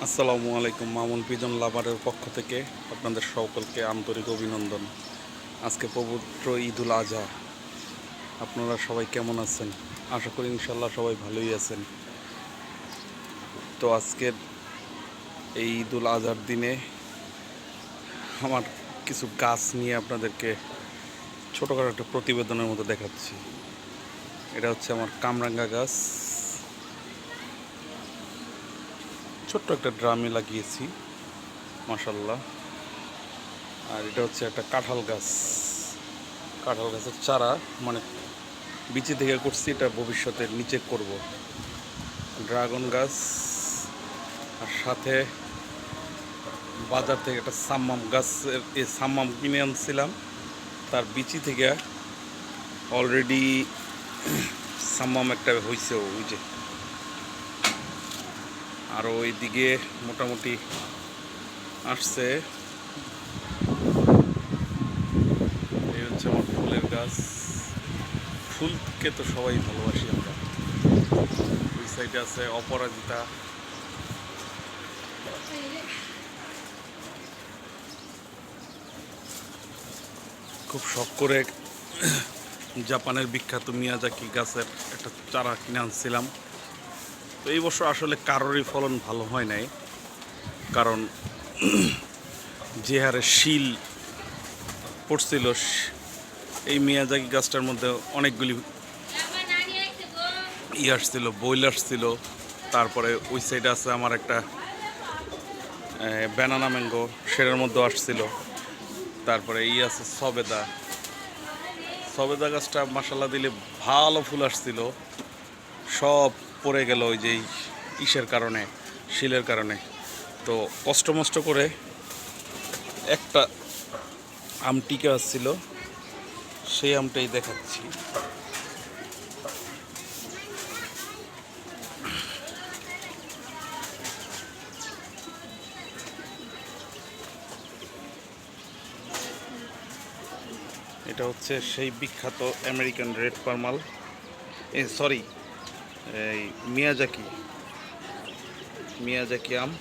আসসালামু আলাইকুম। মামুন পিজন লাভারের পক্ষ থেকে আপনাদের সকলকে আন্তরিক অভিনন্দন। আজকে পবিত্র ঈদুল আজহা। আপনারা সবাই কেমন আছেন? আশা করি ইনশাল্লাহ সবাই ভালোই আছেন। তো আজকের এই ঈদুল আজহার দিনে আমার কিছু গাছ নিয়ে আপনাদেরকে ছোটোখাটো একটা প্রতিবেদনের মতো দেখাচ্ছি। এটা হচ্ছে আমার কামরাঙ্গা গাছ, ছোট্ট একটা ড্রামে লাগিয়েছি, মাশাল্লাহ। আর এটা হচ্ছে একটা কাঁঠাল গাছ, কাঁঠাল গাছের চারা, মানে বিচি থেকে করছি, এটা ভবিষ্যতে নিচে করব। ড্রাগন গাছ, আর সাথে বাজার থেকে একটা সাম্মাম গাছের সাম্মাম কিনে আনছিলাম, তার বিচি থেকে অলরেডি সাম্মাম একটা হয়েছে, ওই যে। আরও ওইদিকে মোটামুটি আসছে। এই হচ্ছে আমার ফুলের গাছ। ফুলকে তো সবাই ভালোবাসি আমরা। ওই সাইডে আছে অপরাজিতা। খুব শখ করে জাপানের বিখ্যাত মিয়াজাকি গাছের একটা চারা কিনে আনছিলাম। তো এই বছর আসলে কারোরই ফলন ভালো হয় নাই, কারণ যে হারে শিল পড়ছিল, এই মিয়াজাকি গাছটার মধ্যে অনেকগুলি আসছিল, বইল আসছিল। তারপরে ওই সাইডে আছে আমার একটা ব্যানানা ম্যাঙ্গো, সেটার মধ্যে আসছিল। তারপরে আছে সবেদা। সবেদা গাছটা মাসাল্লাহ দিলে ভালো ফুল আসছিল, সব পড়ে গেল ওই যে ইসের কারণে, শিলের কারণে। তো কষ্ট মষ্ট করে একটা আম টিকে আসছিল, সেই আমটাই দেখাচ্ছি। এটা হচ্ছে সেই বিখ্যাত আমেরিকান রেড পারমাল, সরি, এই মিয়াজাকি আম।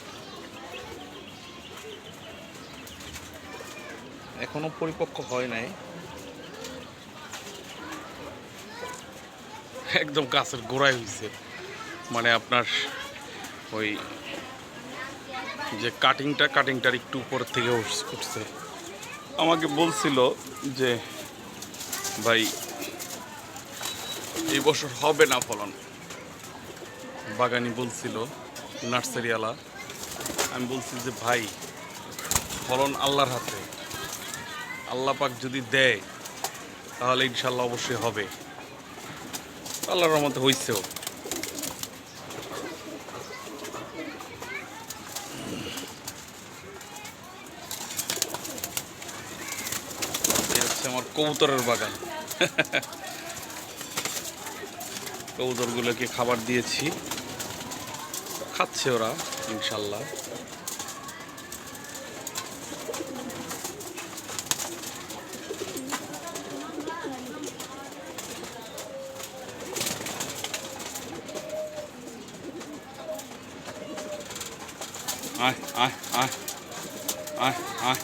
এখনো পরিপক্ক হয় নাই, একদম গাছের গোড়ায় হয়েছে। মানে আপনার ওই যে কাটিংটার একটু উপরের থেকে উঠছে। আমাকে বলছিল যে ভাই এই বছর হবে না ফলন, বাগানি বলছিল, নার্সারিওয়ালা। আমি বলছি যে ভাই, ফলন আল্লাহর হাতে, আল্লাহ পাক যদি দেয় তাহলে ইনশাল্লাহ অবশ্যই হবে। আল্লাহর রহমতে হইছেও। এই হচ্ছে আমার কবুতরের বাগান। কবুতরগুলোকে খাবার দিয়েছি, খাচ্ছে ওরা ইনশাল্লাহ। আয় আয় আয় আয় আয়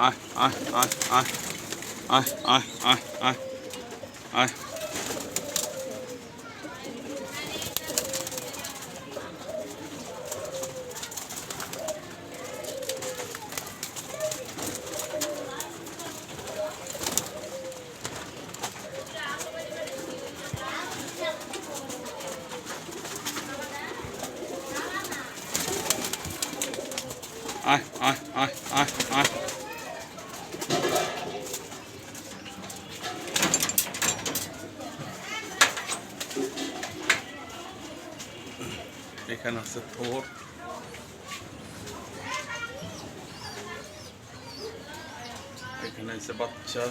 আয় আয় আয় আয় আয় আয় আয় আয় আয়। আয় আয় আয় আয় আয়। এখানে আছে থোর, এখানে আছে বাচ্চা।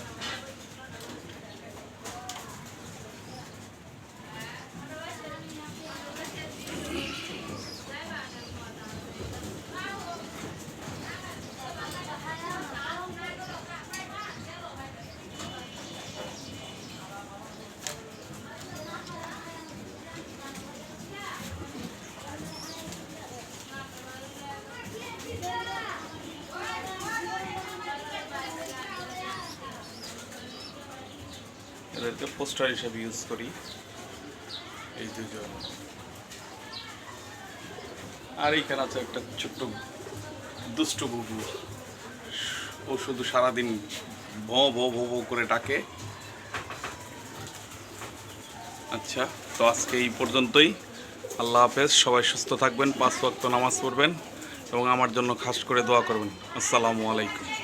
এদেরকে পোস্টার হিসেবে ইউজ করি, এই দুজন। আর এইখানে আছে একটা ছোট্ট দুষ্ট বুবু, ও শুধু সারাদিন ভো ভো ভো ভো করে ডাকে। আচ্ছা, তো আজকে এই পর্যন্তই। আল্লাহ হাফেজ, সবাই সুস্থ থাকবেন, 5 ওয়াক্ত নামাজ পড়বেন এবং আমার জন্য খাস করে দোয়া করবেন। আসসালামু আলাইকুম।